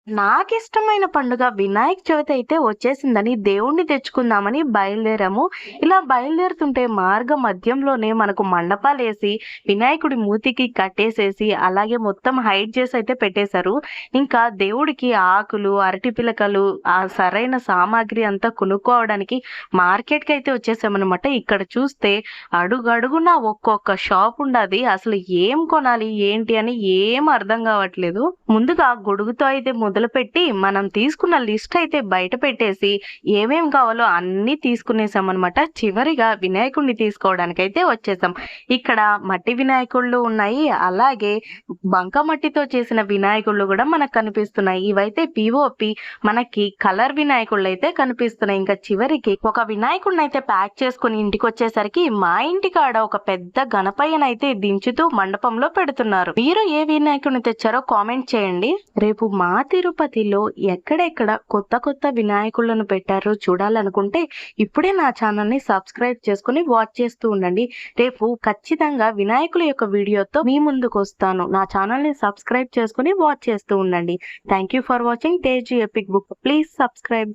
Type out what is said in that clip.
నాకిష్టమైన పండుగ వినాయక చవితి అయితే వచ్చేసిందని దేవుణ్ణి తెచ్చుకుందామని బయలుదేరాము. ఇలా బయలుదేరుతుంటే మార్గ మధ్యంలోనే మనకు మండపాలేసి, వినాయకుడి మూతికి కట్టేసేసి, అలాగే మొత్తం హైడ్ చేసైతే పెట్టేశారు. ఇంకా దేవుడికి ఆకులు, అరటి పిలకలు, ఆ సరైన సామాగ్రి అంతా కొనుక్కోవడానికి మార్కెట్‌కైతే వచ్చేసామనమాట. ఇక్కడ చూస్తే అడుగడుగునా ఒక్కొక్క షాప్ ఉండాది. అసలు ఏం కొనాలి, ఏంటి అని ఏం అర్థం కావట్లేదు. ముందుగా గొడుగుతో అయితే మొదలుపెట్టి మనం తీసుకున్న లిస్ట్ అయితే బయట పెట్టేసి ఏమేం కావాలో అన్నీ తీసుకునేసామనమాట. చివరిగా వినాయకుడిని తీసుకోవడానికైతే వచ్చేసాం. ఇక్కడ మట్టి వినాయకుళ్ళు ఉన్నాయి. అలాగే బంకమట్టితో చేసిన వినాయకుళ్ళు కూడా మనకు కనిపిస్తున్నాయి. ఇవైతే పిఓపి మనకి కలర్ వినాయకుళ్ళైతే కనిపిస్తున్నాయి. ఇంకా చివరికి ఒక వినాయకుడినైతే ప్యాక్ చేసుకుని ఇంటికొచ్చేసరికి మా ఇంటికాడ ఒక పెద్ద గణపయ్యనైతే దించుతూ మండపంలో పెడుతున్నారు. మీరు ఏ వినాయకుడిని తెచ్చారో కామెంట్ చేయండి. రేపు మా తిరుపతిలో ఎక్కడెక్కడ కొత్త కొత్త వినాయకులను పెట్టారో చూడాలనుకుంటే ఇప్పుడే నా ఛానల్ని సబ్స్క్రైబ్ చేసుకుని వాచ్ చేస్తూ ఉండండి. రేపు ఖచ్చితంగా వినాయకుల యొక్క వీడియోతో మీ ముందుకు వస్తాను. నా ఛానల్ని సబ్స్క్రైబ్ చేసుకుని వాచ్ చేస్తూ ఉండండి. Thank you for watching Teju epic book. Please subscribe.